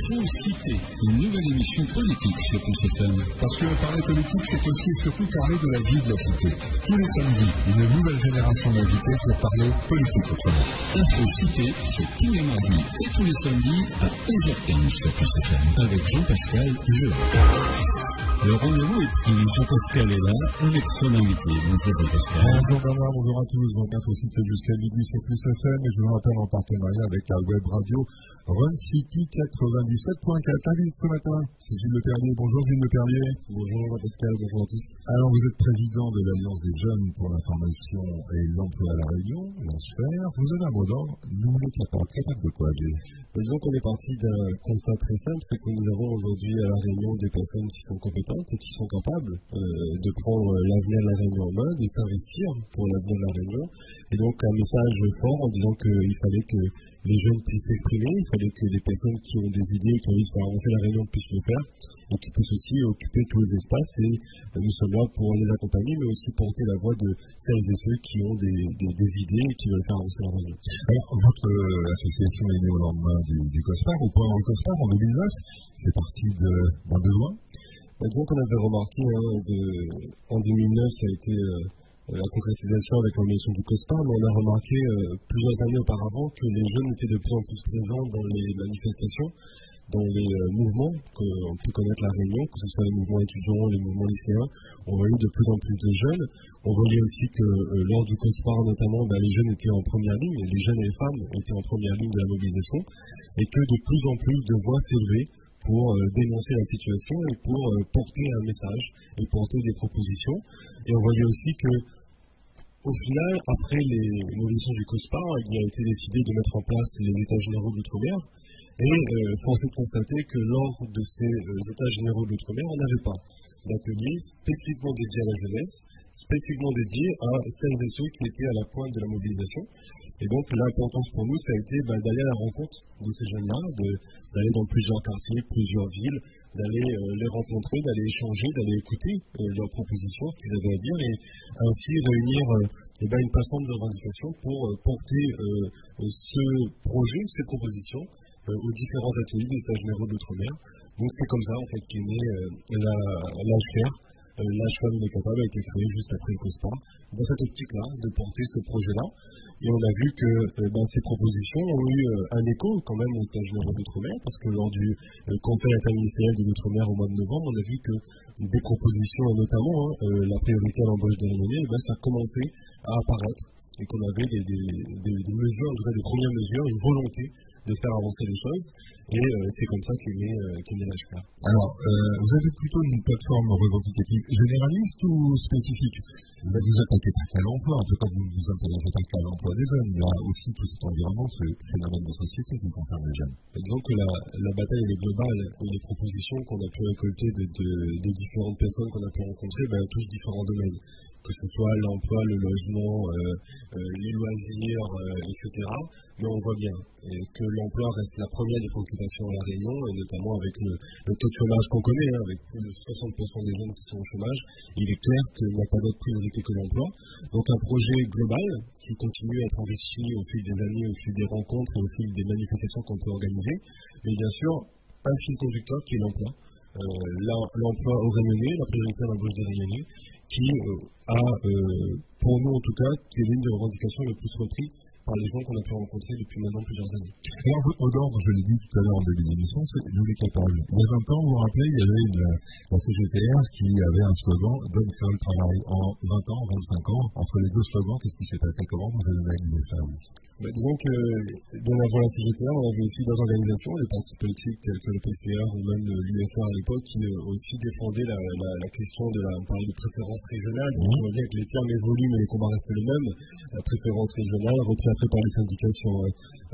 Info Cité, une nouvelle émission politique sur Plus FM. Parce que parler politique, c'est aussi et surtout parler de la vie de la cité. Tous les samedis, une nouvelle génération d'invités pour parler politique autrement. Info Cité, c'est tous les mardis et tous les samedis à 11h15 sur Plus FM avec Jean-Pascal Jeu. Le rendez-vous est pris. Jean-Pascal est là avec son invité. Bonjour Jean-Pascal. Bonjour Bernard, bonjour à tous. Donc Info Cité jusqu'à midi sur Plus FM et je vous rappelle en partenariat avec la web radio Run City 97.4. Invité ce matin, c'est Gilles Leperrier. Bonjour Gilles Leperrier. Bonjour Jean-Pascal, bonjour à tous. Alors vous êtes président de l'Alliance des jeunes pour l'information et l'emploi à la Réunion, l'ANSFER. Vous avez un mot d'ordre, nous voulons capable de quoi, Gilles? Disons qu'on est parti d'un constat très simple, c'est que nous avons aujourd'hui à la Réunion des personnes qui sont compétentes et qui sont capables de prendre l'avenir de la Réunion en main, de s'investir pour l'avenir de la Réunion. Et donc un message fort en disant qu'il fallait que les jeunes puissent s'exprimer, il fallait que les personnes qui ont des idées, qui ont envie de faire avancer la Réunion puissent le faire et qui puissent aussi occuper tous les espaces. Et nous sommes là pour les accompagner, mais aussi porter la voix de celles et ceux qui ont des idées et qui veulent faire avancer la Réunion. Alors, votre association est née au lendemain du COSPAR, au point du COSPAR en 2009, c'est parti d'un besoin. Disons qu'on avait remarqué, en 2009, ça a été la concrétisation avec l'organisation du COSPAR, mais on a remarqué plusieurs années auparavant que les jeunes étaient de plus en plus présents dans les manifestations, dans les mouvements qu'on peut connaître la Réunion, que ce soit les mouvements étudiants, les mouvements lycéens. On voyait de plus en plus de jeunes. On voyait aussi que lors du COSPAR notamment, les jeunes étaient en première ligne, les jeunes et les femmes étaient en première ligne de la mobilisation, et que de plus en plus de voix s'élevaient pour dénoncer la situation et pour porter un message et porter des propositions. Et on voyait aussi que, au final, après les mobilisations du COSPAR, il a été décidé de mettre en place les États généraux de l'Outre-mer. Et force est de constater que lors de ces États généraux de l'Outre-mer, on n'avait pas d'atelier spécifiquement dédié à la jeunesse, spécifiquement dédié à celles et ceux qui étaient à la pointe de la mobilisation. Et donc l'importance pour nous, ça a été d'aller à la rencontre de ces jeunes-là, d'aller dans plusieurs quartiers, plusieurs villes, d'aller les rencontrer, d'aller échanger, d'aller écouter leurs propositions, ce qu'ils avaient à dire, et ainsi réunir une plateforme de revendication pour porter ce projet, ces propositions aux différents ateliers des États généraux de l'Outre-mer. Donc c'est comme ça en fait qu'est née l'ANSFER. L'ANSFER est capable a été créé juste après le COSPAR, dans cette optique-là, de porter ce projet-là. Et on a vu que ces propositions ont eu un écho quand même aux États généraux d'Outre-mer, parce que lors du Conseil interministériel de l'Outre-mer au mois de novembre, on a vu que des propositions, et notamment la priorité à l'embauche des Réunionnais, ça a commencé à apparaître, et qu'on avait des mesures, en tout cas des premières mesures, une volonté de faire avancer les choses, et c'est comme ça qu'est né l'ANSFER. Alors, vous avez plutôt une plateforme revendicative généraliste ou spécifique? Vous attaquez pas qu'à l'emploi, en tout cas vous ne vous intéressez pas qu'à l'emploi des jeunes, il y a aussi tout cet environnement, ce phénomène de société qui concerne les jeunes. Et donc la bataille elle est globale, et les propositions qu'on a pu récolter de différentes personnes qu'on a pu rencontrer touchent différents domaines, que ce soit l'emploi, le logement, les loisirs, etc. Mais on voit bien que l'emploi reste la première des préoccupations à La Réunion, et notamment avec le taux de chômage qu'on connaît, avec plus de 60% des jeunes qui sont au chômage. Il est clair qu'il n'y a pas d'autre priorité que l'emploi. Donc un projet global qui continue à être enrichi au fil des années, au fil des rencontres et au fil des manifestations qu'on peut organiser. Mais bien sûr, un fil conducteur qui est l'emploi. L'emploi aux Réunionnais, la priorité à l'embauche des Réunionnais, qui a, pour nous en tout cas, qui est l'une des revendications les plus reprises par les gens qu'on a pu rencontrer depuis maintenant plusieurs années. Alors, votre mot d'ordre, je l'ai dit tout à l'heure en début d'émission, c'est nous les capables. Il y a 20 ans, vous vous rappelez, il y avait la CGTR qui avait un slogan « Donne faire le travail ». En 20 ans, 25 ans, entre les deux slogans, qu'est-ce qui s'est passé? Comment vous avez analysé ça? Disons que bien avant la CGTR, on avait aussi d'autres organisations, les partis politiques tels que le PCR ou même l'UFR à l'époque, qui aussi défendaient la question on parlait de préférence régionale. On voit bien que les termes évoluent, mais les combats restent les mêmes. La préférence régionale, repris après par les syndications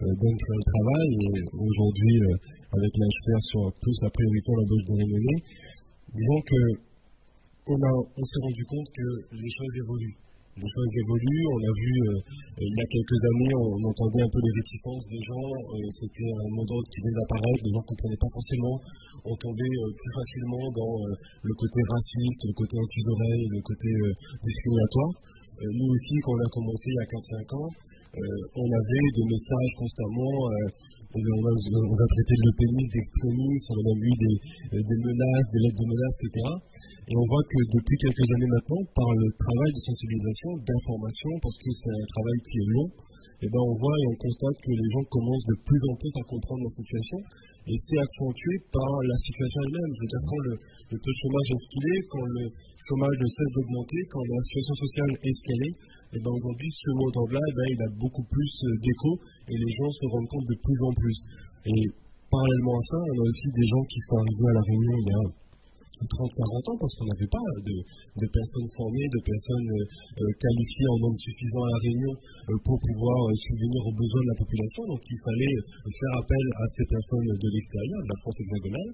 Donne faire le travail, et aujourd'hui, avec l'ANSFER sur plus la priorité à l'embauche des Réunionnais, disons que on s'est rendu compte que les choses évoluent. Les choses évoluent, on a vu il y a quelques années, on entendait un peu les réticences des gens, c'était un mot d'ordre qui venait d'apparaître, les gens ne comprenaient pas forcément, on tombait plus facilement dans le côté raciste, le côté anti-oreille, le côté discriminatoire. Nous aussi, quand on a commencé il y a 4-5 ans, on avait des messages constamment, on a traité de l'eupénisme, d'extrémisme, on a même eu des menaces, des lettres de menaces, etc. Et on voit que depuis quelques années maintenant, par le travail de sensibilisation, d'information, parce que c'est un travail qui est long, on voit et on constate que les gens commencent de plus en plus à comprendre la situation. Et c'est accentué par la situation elle-même. Je veux dire, quand le taux de chômage est ce qu'il est, quand le chômage ne cesse d'augmenter, quand la situation sociale est ce qu'elle est, aujourd'hui, ce mot d'ordre-là, il a beaucoup plus d'écho et les gens se rendent compte de plus en plus. Et parallèlement à ça, on a aussi des gens qui sont arrivés à La Réunion il y a 30-40 ans parce qu'on n'avait pas de personnes formées, de personnes qualifiées en nombre suffisant à La Réunion pour pouvoir subvenir aux besoins de la population. Donc il fallait faire appel à ces personnes de l'extérieur, de la France hexagonale.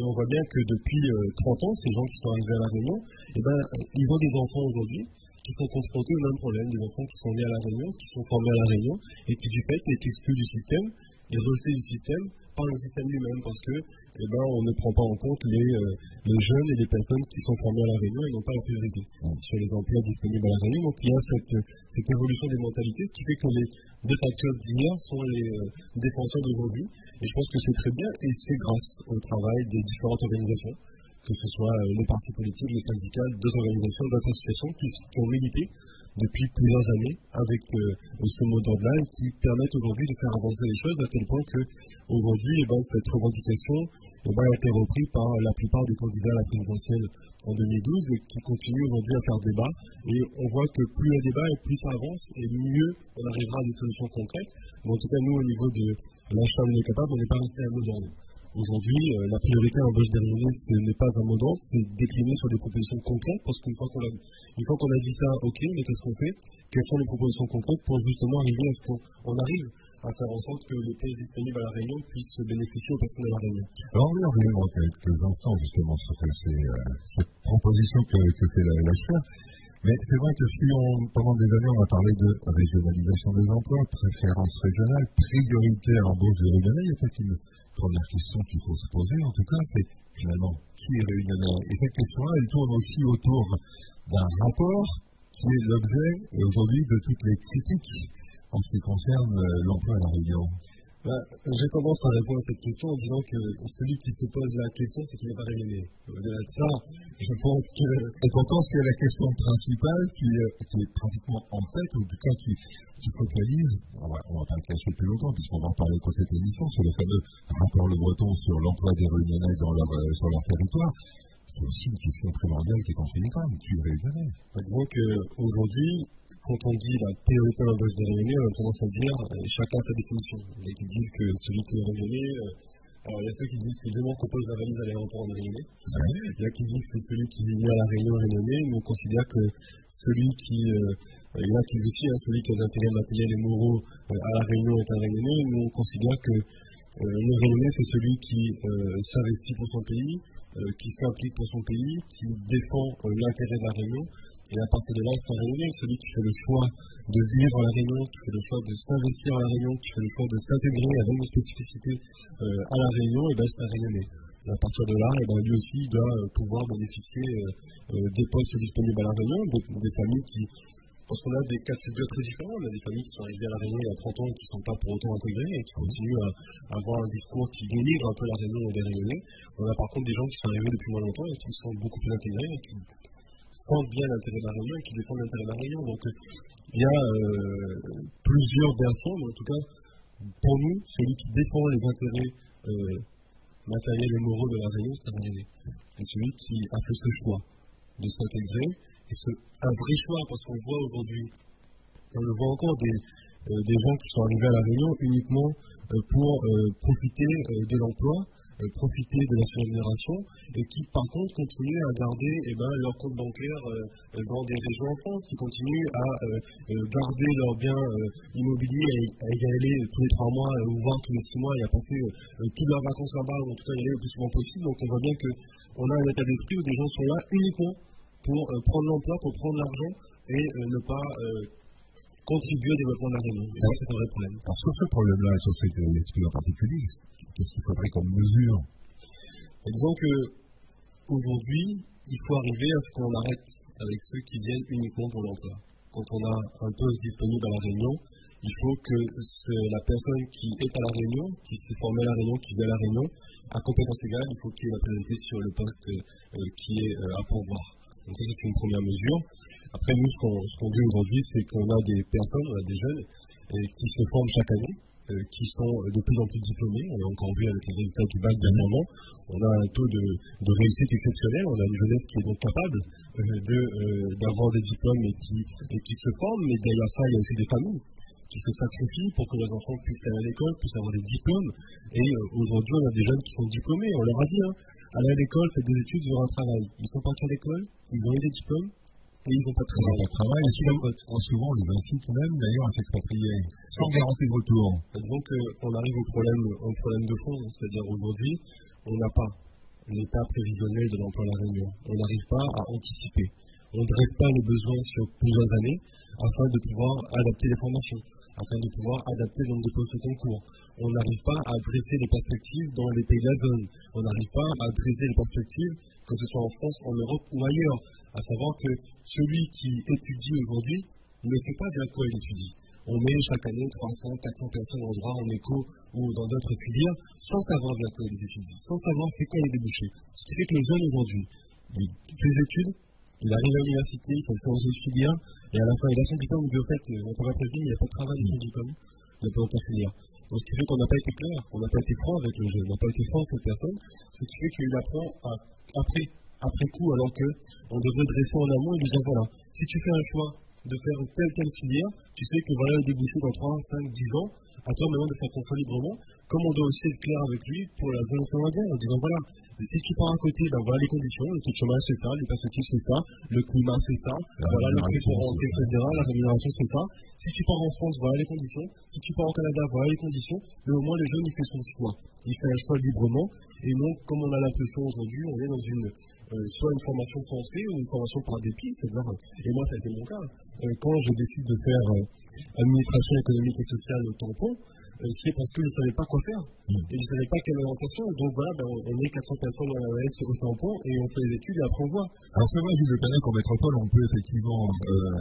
Et on voit bien que depuis 30 ans, ces gens qui sont arrivés à La Réunion, ils ont des enfants aujourd'hui qui sont confrontés au même problème, des enfants qui sont nés à La Réunion, qui sont formés à La Réunion et qui du fait est exclus du système et rejetés du système par le système lui-même parce que on ne prend pas en compte les jeunes et les personnes qui sont formées à La Réunion et n'ont pas la priorité sur les emplois disponibles à La Réunion. Donc il y a cette évolution des mentalités, ce qui fait que les détracteurs d'hier sont les défenseurs d'aujourd'hui. Et je pense que c'est très bien et c'est grâce au travail des différentes organisations, que ce soit les partis politiques, les syndicats, d'autres organisations, d'autres associations qui ont milité depuis plusieurs années avec ce mot d'ordre-là et qui permettent aujourd'hui de faire avancer les choses à tel point que aujourd'hui cette revendication a été reprise par la plupart des candidats à la présidentielle en 2012 et qui continue aujourd'hui à faire débat. Et on voit que plus le débat et plus ça avance et mieux on arrivera à des solutions concrètes. Mais en tout cas, nous, au niveau de la Chambre des capables, on n'est pas resté à mot d'ordre. Aujourd'hui, la priorité à l'embauche des Réunionnais, ce n'est pas un mot d'ordre, c'est décliner sur des propositions concrètes, parce qu'une fois qu'on a dit ça, ok, mais qu'est-ce qu'on fait? Quelles sont les propositions concrètes pour justement arriver à ce qu'on arrive à faire en sorte que les pays disponibles à La Réunion puissent bénéficier aux personnes de La Réunion? Alors, on va revenir dans quelques instants, justement, sur cette proposition que fait la chaire. Mais c'est vrai que si pendant des années, on a parlé de régionalisation des emplois, préférence régionale, priorité à l'embauche des Réunionnais, il y a peut-être une première question qu'il faut se poser, en tout cas, c'est finalement qui est réunionnais. Et cette question-là, elle tourne aussi autour d'un rapport qui est l'objet aujourd'hui de toutes les critiques en ce qui concerne l'emploi à La Réunion. J'ai tendance à répondre à cette question en disant que celui qui se pose la question, c'est qu'il n'est pas réunionnais. Au-delà de ça, je pense que... Et pourtant, c'est la question principale qui est pratiquement en fait, ou en tout cas qui focalise, on va pas le cacher plus longtemps, puisqu'on va en parler pour cette émission, c'est le fameux rapport Le Breton sur l'emploi des Réunionnais sur leur territoire. C'est aussi une question primordiale qui est en Fénicam, qui est réunionnais. Disons qu'aujourd'hui, quand on dit la priorité à l'embauche des Réunionnais, on a tendance à dire chacun sa définition. Il y a qui disent que celui qui est réunionnais, alors il y a ceux qui disent que demain qu'on pose la valise à l'aéroport en Réunionnais. Il y a qui disent que celui qui vit à La Réunion est réunionnais. Nous on considère que celui qui il y en a qui disent aussi celui qui a des intérêts matériels et moraux à La Réunion est un réunionnais. Nous on considère que le réunionnais c'est celui qui s'investit pour son pays, qui s'implique pour son pays, qui défend l'intérêt de La Réunion. Et à partir de là, c'est un réunionnais, celui qui fait le choix de vivre à La Réunion, qui fait le choix de s'investir à La Réunion, qui fait le choix de s'intégrer avec nos spécificités à La Réunion, et c'est un réunionnais. Et à partir de là, lui aussi, il doit pouvoir bénéficier des postes disponibles à La Réunion, des familles qui... Parce qu'on a des cas de figure très différents. On a des familles qui sont arrivées à La Réunion il y a 30 ans et qui ne sont pas pour autant intégrées et qui continuent à avoir un discours qui dénigre un peu La Réunion et des Réunionnais. On a par contre des gens qui sont arrivés depuis moins longtemps et qui sont beaucoup plus intégrés et qui sentent bien l'intérêt de La Réunion et qui défendent l'intérêt de La Réunion. Donc il y a plusieurs versions, mais en tout cas, pour nous, celui qui défend les intérêts matériels et moraux de La Réunion, c'est un réunionnais. C'est celui qui a fait ce choix de s'intégrer. Et un vrai choix, parce qu'on voit aujourd'hui, on le voit encore, des gens qui sont arrivés à La Réunion uniquement pour profiter de l'emploi, profiter de la surrémunération, et qui par contre continuent à garder leur compte bancaire dans des régions en France, qui continuent à garder leurs biens immobiliers, à y aller tous les 3 mois, ou voire tous les 6 mois, et à passer toutes leurs vacances là-bas, ou en tout cas y aller le plus souvent possible. Donc on voit bien qu'on a un état d'esprit où des gens sont là uniquement pour prendre l'emploi, pour prendre l'argent et ne pas contribuer au développement de La Réunion. Et ça, c'est un vrai problème. Alors sur ce problème-là, sur cet esprit en particulier, qu'est-ce qu'il faudrait comme mesure? Disons qu'aujourd'hui, il faut arriver à ce qu'on arrête avec ceux qui viennent uniquement pour l'emploi. Quand on a un poste disponible à La Réunion, Il faut que la personne qui est à La Réunion, qui s'est formée à La Réunion, qui vit à La Réunion, à compétence égale, il faut qu'il y ait la présence sur le poste qui est à pourvoir. Donc ça, c'est une première mesure. Après, nous, ce qu'on dit aujourd'hui, c'est qu'on a des personnes, on a des jeunes qui se forment chaque année, qui sont de plus en plus diplômés. On a encore vu avec les résultats du bac dernièrement, on a un taux de réussite exceptionnel. On a une jeunesse qui est donc capable d'avoir des diplômes et qui se forment. Mais derrière ça, il y a aussi des familles qui se sacrifient pour que les enfants puissent aller à l'école, puissent avoir des diplômes. Et aujourd'hui, on a des jeunes qui sont diplômés. On leur a dit, allez à l'école, faites des études, vous aurez un travail. Ils sont partis à l'école, ils ont eu des diplômes, et ils n'ont pas de travail. Et souvent, on les incite même d'ailleurs à s'expatrier, sans garantie de retour. Donc, on arrive au problème de fond, c'est-à-dire aujourd'hui, on n'a pas l'état prévisionnel de l'emploi à La Réunion. On n'arrive pas à anticiper. On ne dresse pas les besoins sur plusieurs années afin de pouvoir adapter les formations, afin de pouvoir adapter le nombre de postes de concours. On n'arrive pas à dresser les perspectives dans les pays de la zone. On n'arrive pas à dresser les perspectives, que ce soit en France, en Europe ou ailleurs. À savoir que celui qui étudie aujourd'hui ne sait pas vers quoi il étudie. On met chaque année 300, 400 personnes en droit, en éco ou dans d'autres filières, sans savoir vers quoi ils étudient, sans savoir c'est quoi les débouchés. Ce qui fait que le jeune aujourd'hui, il fait des études, il arrive à l'université, il s'en fait dans une filière, et à la fin, il a son diplôme, il dit au fait, on peut pas prévenir, il n'y a pas de travail dans son diplôme, il n'a pas dans ta filière. Donc, ce qui fait qu'on n'a pas été clair, on n'a pas été franc avec le jeune, on n'a pas été franc avec cette personne, ce qui fait qu'il apprend après coup, alors qu'on devrait dresser en amont et lui dire voilà, si tu fais un choix de faire telle filière, tu sais que voilà le débouché dans 3, 5, 10 ans, à toi maintenant de faire ton choix librement, comme on doit aussi être clair avec lui pour la zone océanienne, en disant voilà, si tu pars à côté, ben voilà les conditions, le taux de chômage c'est ça, les perspectives c'est ça, le climat c'est ça, voilà le prix pour rentrer, etc., la rémunération c'est ça. Si tu pars en France, voilà les conditions, si tu pars au Canada, voilà les conditions, mais au moins le jeune il fait son choix, il fait un choix librement, et non comme on a l'impression aujourd'hui, on est dans soit une formation forcée ou une formation par dépit, c'est-à-dire, et moi ça a été mon cas, quand je décide de faire administration économique et sociale au tampon, c'est parce que je ne savais pas quoi faire, et je ne savais pas quelle orientation, donc voilà, on est 400 personnes dans la AES au tampon, et on fait les études, et après on voit. Alors c'est vrai, Gilles Le Pennec, en métropole, on peut effectivement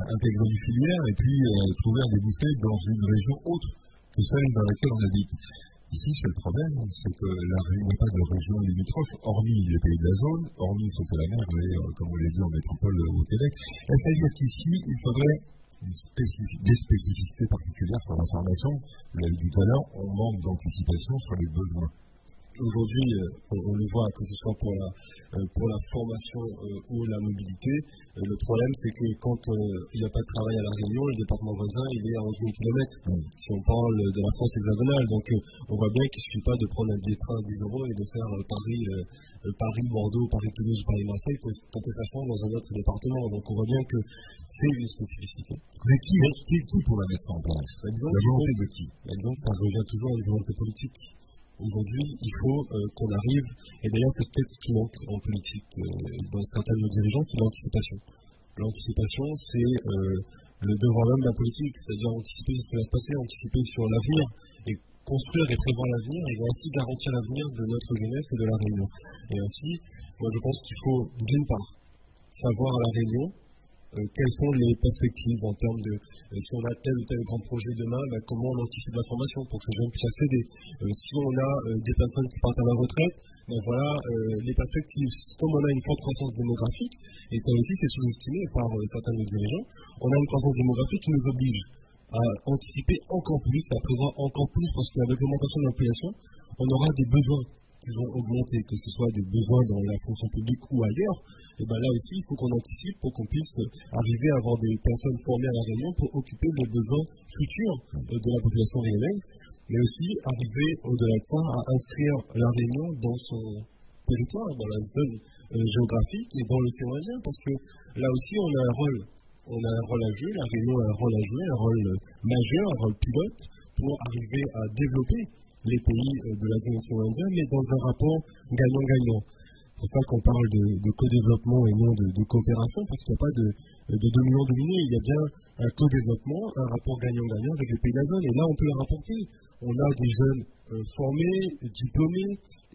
intégrer une filière, et puis trouver un débouché dans une région autre que celle dans laquelle on habite. Ici, c'est le problème, c'est que La Réunion n'a pas de région limitrophe, hormis les pays de la zone, hormis sauf à la mer, mais comme on l'a dit en métropole au Québec. Est-ce qu'ici, il faudrait des spécificités particulières sur l'information? Vous l'avez dit tout à l'heure, on manque d'anticipation sur les besoins. Aujourd'hui, on le voit, que ce soit pour la formation ou la mobilité, le problème c'est que quand il n'y a pas de travail à La Réunion, le département voisin il est à 11 000 km. Si on parle de la France hexagonale, donc on voit bien qu'il ne suffit pas de prendre un billet de train à 10 € et de faire Paris-Bordeaux, Paris-Toulouse, Paris-Marseille pour tenter sa chance dans un autre département. Donc on voit bien que c'est une spécificité. Mais qui pourrait mettre ça en place? La volonté de qui? Disons que ça revient toujours à une volonté politique. Aujourd'hui, il faut qu'on arrive, et d'ailleurs c'est peut-être ce qui manque en politique dans certains de nos dirigeants, c'est l'anticipation. L'anticipation, c'est le devoir même de la politique, c'est-à-dire anticiper ce qui va se passer, anticiper sur l'avenir, et construire et prévoir l'avenir, et ainsi garantir l'avenir de notre jeunesse et de La Réunion. Et ainsi, moi je pense qu'il faut d'une part savoir à La Réunion quelles sont les perspectives en termes de si on a tel ou tel grand projet demain, comment on anticipe la formation pour que ces jeunes puissent accéder. Si on a des personnes qui partent à la retraite, voilà les perspectives. Comme on a une forte croissance démographique, et ça aussi c'est sous-estimé par certains de nos dirigeants, on a une croissance démographique qui nous oblige à anticiper encore plus, à prévoir encore plus, parce qu'avec l'augmentation de la population, on aura des besoins qui vont augmenter, que ce soit des besoins dans la fonction publique ou ailleurs. Et là aussi, il faut qu'on anticipe pour qu'on puisse arriver à avoir des personnes formées à La Réunion pour occuper les besoins futurs de la population réunionnaise, mais aussi arriver au-delà de ça à inscrire La Réunion dans son territoire, dans la zone géographique et dans l'océan Indien, parce que là aussi on a un rôle à jouer, La Réunion a un rôle à jouer, un rôle majeur, un rôle pilote pour arriver à développer les pays de la zone océan Indien, mais dans un rapport gagnant-gagnant. Il pour ça qu'on parle de co-développement et non de coopération, parce qu'il n'y a pas de dominant dominé. Il y a bien un co-développement, un rapport gagnant-gagnant avec les pays de la zone. Et là, on peut le rapporter. On a des jeunes formés, diplômés,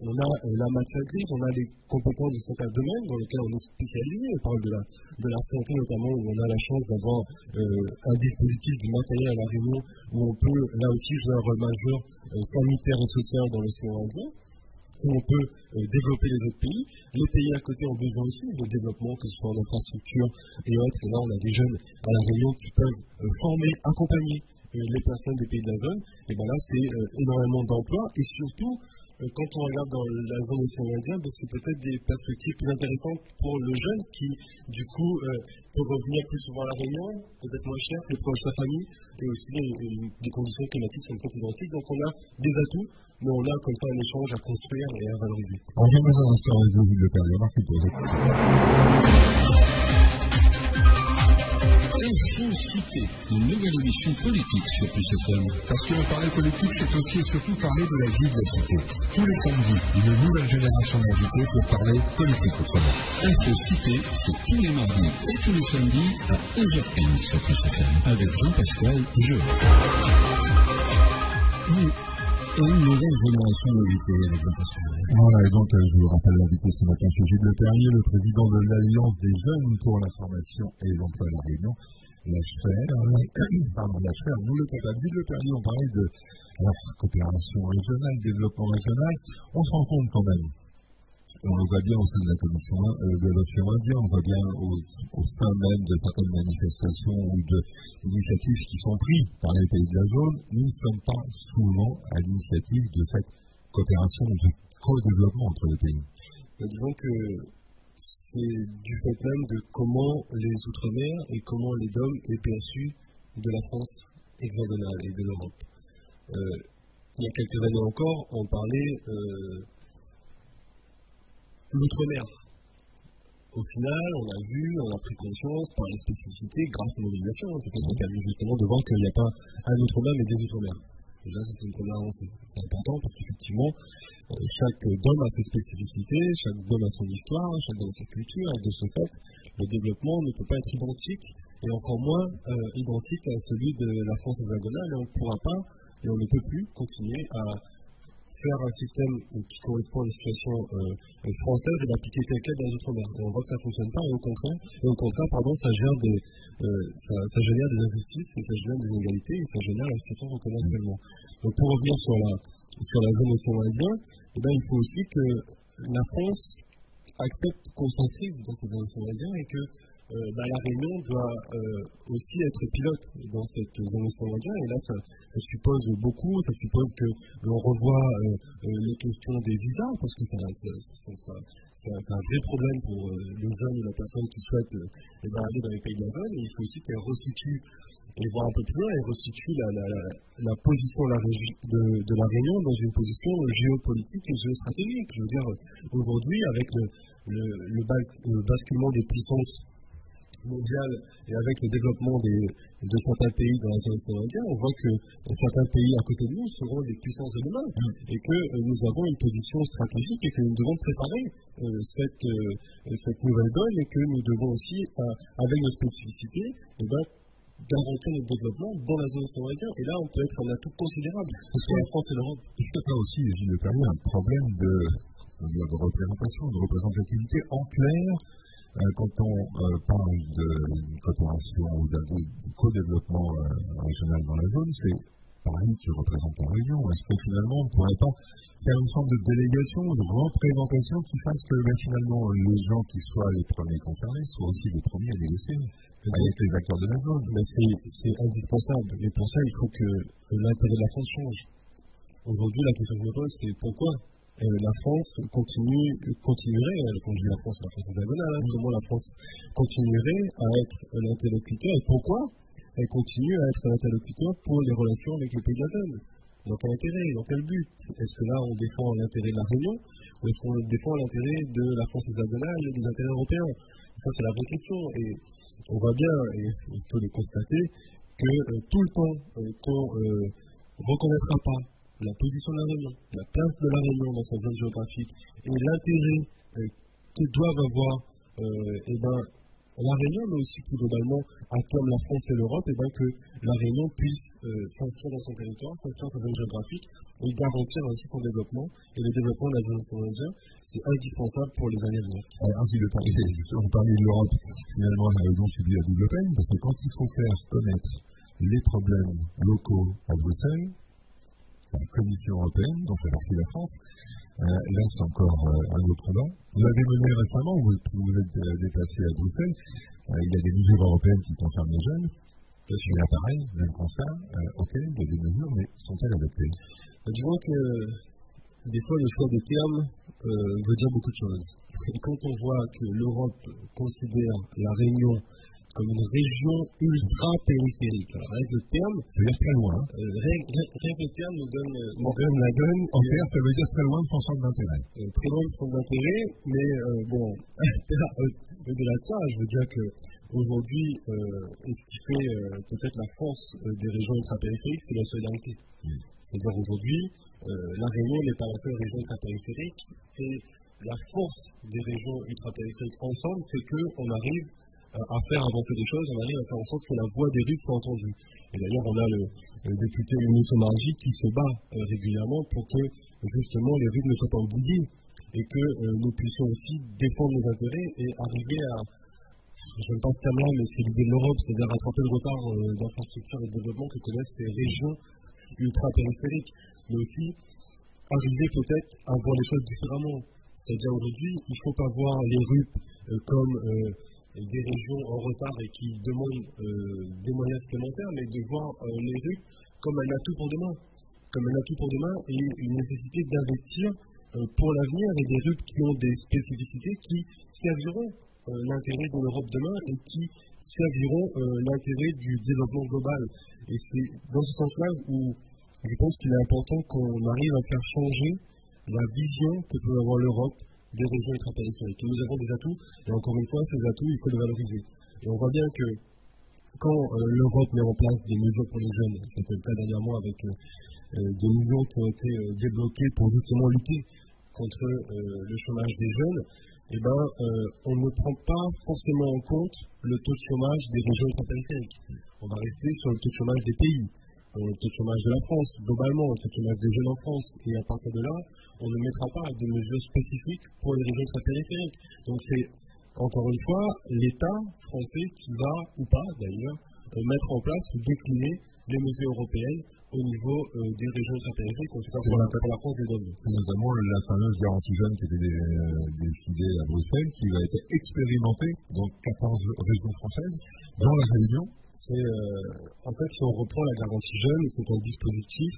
on a la matière grise, on a les compétences de certains domaines dans lesquels on est spécialisé. On parle de la santé notamment, où on a la chance d'avoir un dispositif du matériel à La Réunion, où on peut là aussi jouer un rôle majeur sanitaire et social dans l'océan Indien, où on peut développer les autres pays. Les pays à côté ont besoin aussi de développement, que ce soit en infrastructure et autres. Et là, on a des jeunes à La Réunion qui peuvent former, accompagner les personnes des pays de la zone. Et bien là, c'est énormément d'emplois. Et surtout, quand on regarde dans la zone océan Indien, c'est peut-être des perspectives plus intéressantes pour le jeune qui, du coup, peut revenir plus souvent à La Réunion, peut-être moins cher, plus proche de sa famille, et aussi des conditions climatiques sont peut-être identiques. Donc on a des atouts, mais on a comme ça un échange à construire et à valoriser. On vient maintenant à l'instant avec Gilles Lepierre, Marc Pose. Info-Cité, une nouvelle émission politique sur Plus FM. Parce que parler politique, c'est aussi et surtout parler de la vie de la cité. Tous les samedis, une nouvelle génération d'invités pour parler politique autrement. Info-Cité, c'est tous les mardis et tous les samedis à 11h15 sur Plus FM avec Jean-Pascal Jeu. Une nouvelle génération d'invités avec Jean-Pascal. Voilà, et donc je vous rappelle l'invité ce matin, c'est Gilles Lepierre, le président de l'Alliance des jeunes pour la formation et l'emploi à La Réunion. l'AFR, nous le comptable Gilles Lepierre, on parlait de la coopération régionale, développement régional. On se rend compte quand même, on le voit bien au sein de la commission de l'océan Indien, on voit bien au sein même de certaines manifestations ou d'initiatives qui sont prises par les pays de la zone, nous ne sommes pas souvent à l'initiative de cette coopération, de co-développement entre les pays. Disons que c'est du fait même de comment les Outre-mer et comment les DOM est perçu de la France hexagonale et de l'Europe. Il y a quelques années encore, on parlait l'Outre-mer. Au final, on a vu, on a pris conscience par les spécificités grâce aux mobilisations. C'est fait qu'on a vu justement de voir qu'il n'y a pas un Outre-mer mais des Outre-mer. Déjà, ça c'est une première avancée. C'est important parce qu'effectivement, chaque DOM a ses spécificités, chaque DOM a son histoire, chaque DOM a sa culture, et de ce fait, le développement ne peut pas être identique, et encore moins identique à celui de la France hexagonale, et on ne pourra pas, et on ne peut plus continuer à faire un système qui correspond à la situation française et d'appliquer tel quel dans les Outre-mer. Et on voit que ça ne fonctionne pas, et au contraire, ça génère des injustices, et ça génère des inégalités, et ça génère la situation qu'on connaît actuellement. Donc pour revenir sur la zone océan Indien, il faut aussi que la France accepte qu'on s'inscrive dans cette zone océan Indien et que La Réunion doit aussi être pilote dans cette zone océan Indien. Et là, ça suppose beaucoup, ça suppose que l'on revoie les questions des visas, parce que c'est un vrai problème pour les jeunes ou la personne qui souhaite aller dans les pays de la zone. Et il faut aussi qu'elle restitue, et voir un peu plus loin, elle restitue la position de la Réunion dans une position géopolitique et géostratégique. Je veux dire, aujourd'hui, avec le basculement des puissances mondiales et avec le développement de certains pays dans la zone océan Indien, on voit que certains pays à côté de nous seront des puissances de demain et que nous avons une position stratégique et que nous devons préparer cette nouvelle donne et que nous devons aussi, avec nos spécificités, garantir notre développement dans la zone océan Indien. Et là, on peut être un atout considérable pour la France et l'Europe. Est-ce que là aussi, Gilles Lepierre, un problème de représentation, de représentativité en clair? Quand on parle de coopération ou d'un co-développement régional dans la zone, c'est Paris qui représente la région. Est-ce que finalement on ne pourrait pas faire une sorte de délégation, de représentation qui fasse que finalement les gens qui soient les premiers concernés soient aussi les premiers à négocier avec les acteurs de la zone? Mais c'est indispensable. Et pour ça, il faut que l'intérêt de la France change. Aujourd'hui, la question que je me pose, c'est pourquoi la France continuerait, quand je dis la France hexagonale, comment la France continuerait à être l'interlocuteur et pourquoi elle continue à être l'interlocuteur pour les relations avec les pays de la zone. Dans quel intérêt, dans quel but? Est-ce que là on défend l'intérêt de la Réunion ou est-ce qu'on défend l'intérêt de la France hexagonale et des intérêts européens? Ça c'est la vraie question et on voit bien, et on peut le constater, que tout le temps qu'on ne reconnaîtra pas la position de la Réunion, la place de la Réunion dans sa zone géographique et l'intérêt que doivent avoir la Réunion, mais aussi plus globalement, à terme la France et l'Europe, que la Réunion puisse s'inscrire dans son territoire, s'inscrire dans sa zone géographique et garantir ainsi son développement. Et le développement de la zone indien, c'est indispensable pour les années à venir. Ainsi de parler, justement, on parlait de l'Europe, finalement, la Réunion subit la double peine, parce que quand il faut faire connaître les problèmes locaux à Bruxelles, la Commission européenne, dont fait partie la France, là c'est encore un autre combat. Vous avez mené récemment, vous êtes déplacé à Bruxelles, il y a des mesures européennes qui concernent les jeunes, et là pareil, même constat, ok, il y a des mesures, mais sont-elles adaptées? Disons que des fois le choix des termes veut dire beaucoup de choses. Et quand on voit que l'Europe considère la Réunion comme une région ultra-périphérique. Alors, avec le terme, ça veut dire très loin. Rien que le terme nous donne la donne. En clair, ça veut dire très loin de son centre d'intérêt. Très loin de son intérêt, mais au-delà de ça, je veux dire que aujourd'hui, ce qui fait peut-être la force des régions ultra-périphériques, c'est la solidarité. C'est-à-dire aujourd'hui, la Réunion n'est pas la seule région ultra-périphérique, et la force des régions ultra-périphériques ensemble fait qu'on arrive à faire avancer des choses, on arrive à faire en sorte que la voix des RUP soit entendue. Et d'ailleurs, on a le député Younous Omarjee qui se bat régulièrement pour que, justement, les RUP ne soient pas oubliés et que nous puissions aussi défendre nos intérêts et arriver à, je n'aime pas ce terme-là, mais c'est l'idée de l'Europe, c'est-à-dire rattraper le retard d'infrastructures et de développement que connaissent ces régions ultra-périphériques, mais aussi arriver peut-être à voir les choses différemment. C'est-à-dire aujourd'hui, il ne faut pas voir les RUP comme des régions en retard et qui demandent des moyens supplémentaires, mais de voir les RUP comme un atout pour demain. Comme un atout pour demain et une nécessité d'investir pour l'avenir, et des RUP qui ont des spécificités qui serviront l'intérêt de l'Europe demain et qui serviront l'intérêt du développement global. Et c'est dans ce sens-là où je pense qu'il est important qu'on arrive à faire changer la vision que peut avoir l'Europe des régions ultra-périphériques. Nous avons des atouts, et encore une fois, ces atouts, il faut les valoriser. Et on voit bien que quand l'Europe met en place des mesures pour les jeunes, c'était le cas dernièrement avec des millions qui ont été débloqués pour justement lutter contre le chômage des jeunes, on ne prend pas forcément en compte le taux de chômage des régions ultra-périphériques. On va rester sur le taux de chômage des pays, le taux de chômage de la France, globalement, le taux de chômage des jeunes en France, et à partir de là, on ne mettra pas de mesures spécifiques pour les régions ultra-périphériques. Donc c'est, encore une fois, l'État français qui va, ou pas d'ailleurs, mettre en place ou décliner les mesures européennes au niveau des régions ultra-périphériques, en tout cas pour la France des données. C'est notamment la fameuse garantie jeune qui était décidée à Bruxelles, qui va être expérimentée dans 14 régions françaises, dans la Réunion. En fait, si on reprend la garantie jeune, c'est un dispositif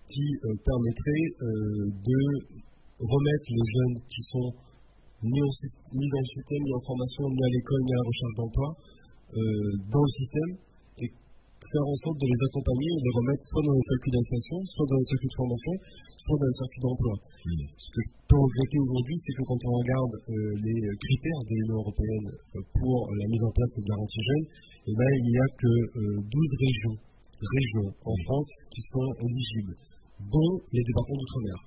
qui permettrait de remettre les jeunes qui sont ni dans le système, ni en formation, ni à l'école, ni à la recherche d'emploi, dans le système, et faire en sorte de les accompagner et de les remettre soit dans les circuits d'insertion, soit dans les circuits de formation, soit dans les circuits d'emploi. Ce que je peux regretter aujourd'hui, c'est que quand on regarde les critères de l'Union européenne pour la mise en place de cette garantie jeune, il n'y a que 12 régions en France qui sont éligibles, dont les départements d'outre-mer.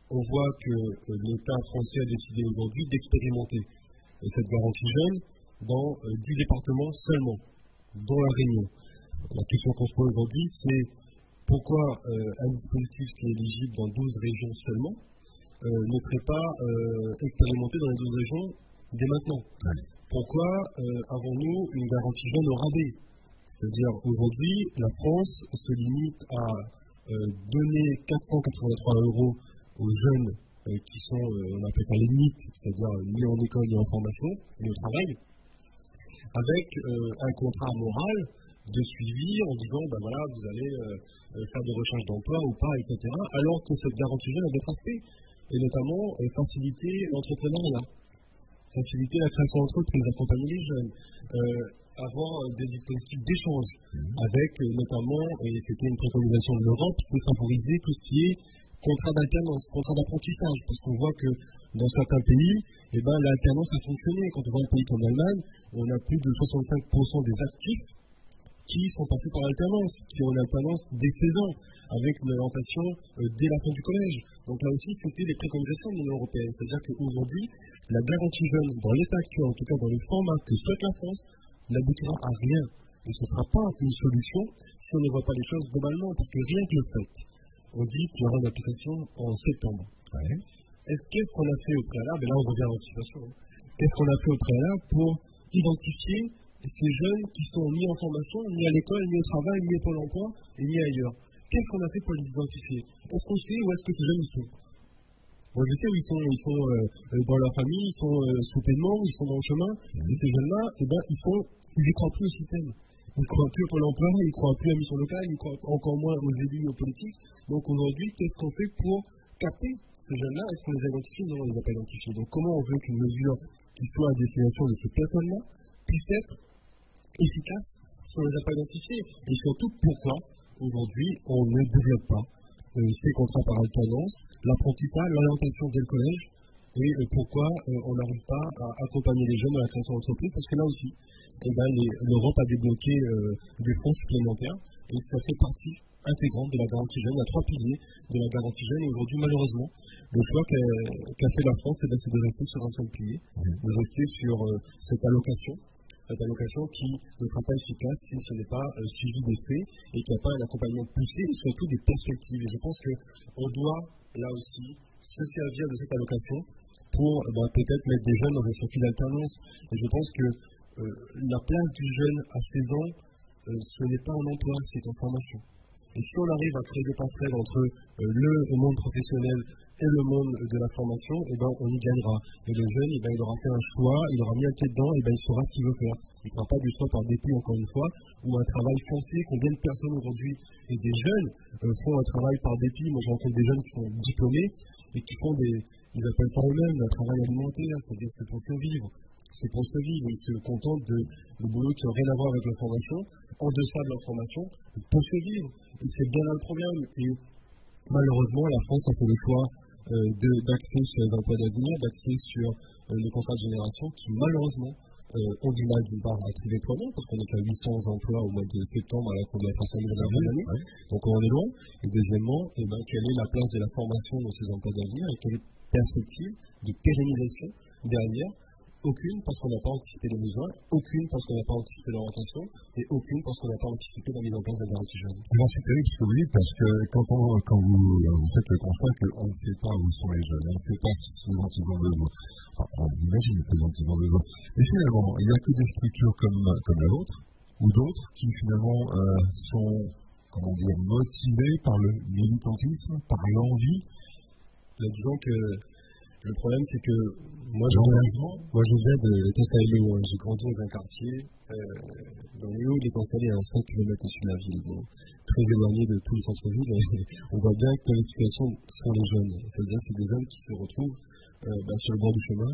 On voit que l'État français a décidé aujourd'hui d'expérimenter cette garantie jeune dans 10 départements seulement, dont la Réunion. La question qu'on se pose aujourd'hui, c'est pourquoi un dispositif qui est éligible dans 12 régions seulement ne serait pas expérimenté dans les 12 régions dès maintenant. Pourquoi avons-nous une garantie jeune au rabais? C'est-à-dire aujourd'hui, la France se limite à donner 483 € aux jeunes qui sont, on appelle ça les NEET, c'est-à-dire ni en école ni en formation, ni au travail, avec un contrat moral de suivi en disant, vous allez faire des recherches d'emploi ou pas, etc. Alors que cette garantie jeune a d'autres aspects, et notamment faciliter l'entrepreneuriat, faciliter la création d'entreprises, accompagner les jeunes, avoir des dispositifs d'échange avec notamment, et c'était une préconisation de l'Europe, c'est favoriser tout ce qui est contrat d'alternance, contrat d'apprentissage, parce qu'on voit que dans certains pays, l'alternance a fonctionné. Quand on voit un pays comme l'Allemagne, on a plus de 65% des actifs qui sont passés par l'alternance, qui ont une alternance dès 16 ans, avec une orientation dès la fin du collège. Donc là aussi, c'était les préconisations de l'Union européenne. C'est-à-dire qu'aujourd'hui, la garantie jeune, dans l'état actuel, en tout cas dans le format que souhaite la France, n'aboutira à rien. Et ce ne sera pas une solution si on ne voit pas les choses globalement, parce que rien que le fait, on dit qu'il y aura une application en septembre. Ouais. Qu'est-ce qu'on a fait au préalable? Et là, on revient à l'anticipation. Qu'est-ce qu'on a fait au préalable pour identifier ces jeunes qui sont ni en formation, ni à l'école, ni au travail, ni au Pôle emploi, et ni ailleurs? Qu'est-ce qu'on a fait pour les identifier? Est-ce qu'on sait où est-ce que ces jeunes y sont? Moi, je sais où ils sont. Ils sont dans leur famille, ils sont sous paiement, ils sont dans le chemin. Et ces jeunes-là, ils n'y croient plus au système. Ils ne croient plus au Pôle emploi, ils ne croient plus à la mission locale, ils ne croient encore moins aux élus, aux politiques. Donc aujourd'hui, qu'est-ce qu'on fait pour capter ces jeunes-là? Est-ce qu'on les identifie? Non, on ne les a pas identifiés. Donc comment on veut qu'une mesure qui soit à destination de ces personnes-là puisse être efficace si on ne les a pas identifiés? Et surtout, pourquoi aujourd'hui on ne développe pas ces contrats par alternance, l'apprentissage, l'orientation dès le collège, et pourquoi on n'arrive pas à accompagner les jeunes dans la création d'entreprise? Parce que là aussi, l'Europe a débloqué des fonds supplémentaires, et ça fait partie intégrante de la garantie jeune. Il y a 3 piliers de la garantie jeune, et aujourd'hui, malheureusement, le choix qu'a fait la France, c'est de rester sur un seul pilier, de rester sur cette allocation qui ne sera pas efficace si ce n'est pas suivi des faits et qu'il n'y a pas un accompagnement poussé et surtout des perspectives. Et je pense qu'on doit, là aussi, se servir de cette allocation pour peut-être mettre des jeunes dans un circuit d'alternance. Et je pense que la place du jeune à 16 ans, ce n'est pas en emploi, c'est en formation. Et si on arrive à créer des passerelles entre le monde professionnel et le monde de la formation, on y gagnera. Et le jeune, il aura fait un choix, il aura mis un pied dedans, il saura ce qu'il veut faire. Il ne fera pas du choix par dépit, encore une fois, ou un travail foncé. Combien de personnes aujourd'hui, et des jeunes, font un travail par dépit? Moi, je rencontre des jeunes qui sont diplômés et qui font ils appellent ça eux-mêmes un travail alimentaire, c'est-à-dire c'est pour survivre. C'est pour se vivre, ils se contentent de boulot qui n'a rien à voir avec leur formation, en deçà de leur formation, pour se vivre. Et c'est bien là le problème. Et malheureusement, la France a fait le choix d'axer sur les emplois d'avenir, d'axer sur les contrats de génération qui, malheureusement, ont du mal d'une part à être déployés, parce qu'on est à 800 emplois au mois de septembre, alors qu'on doit faire 5 000 dernières années. Ouais. Donc on en est loin. Et deuxièmement, quelle est la place de la formation dans ces emplois d'avenir et quelle perspective de pérennisation derrière? Aucune parce qu'on n'a pas anticipé les besoins, aucune parce qu'on n'a pas anticipé l'orientation, et aucune parce qu'on n'a pas anticipé la mise en place de la garantie jeune. C'est terrible ce que vous dites, parce que quand vous faites le constat qu'on ne sait pas où sont les jeunes, on ne sait pas ce dont ils ont besoin. Enfin, on imagine ce dont ils ont besoin. Mais finalement, il n'y a que des structures comme la vôtre, ou d'autres, qui finalement sont, motivées par le militantisme, par l'envie. Disons que le problème, c'est que moi, je viens de l'État-Léo. J'ai grandi dans un quartier dans le Léo, il est installé à 5 km au-dessus de la ville, donc très éloigné de tout le centre-ville. On voit bien que les situations sont les jeunes. C'est-à-dire que c'est des jeunes qui se retrouvent sur le bord du chemin,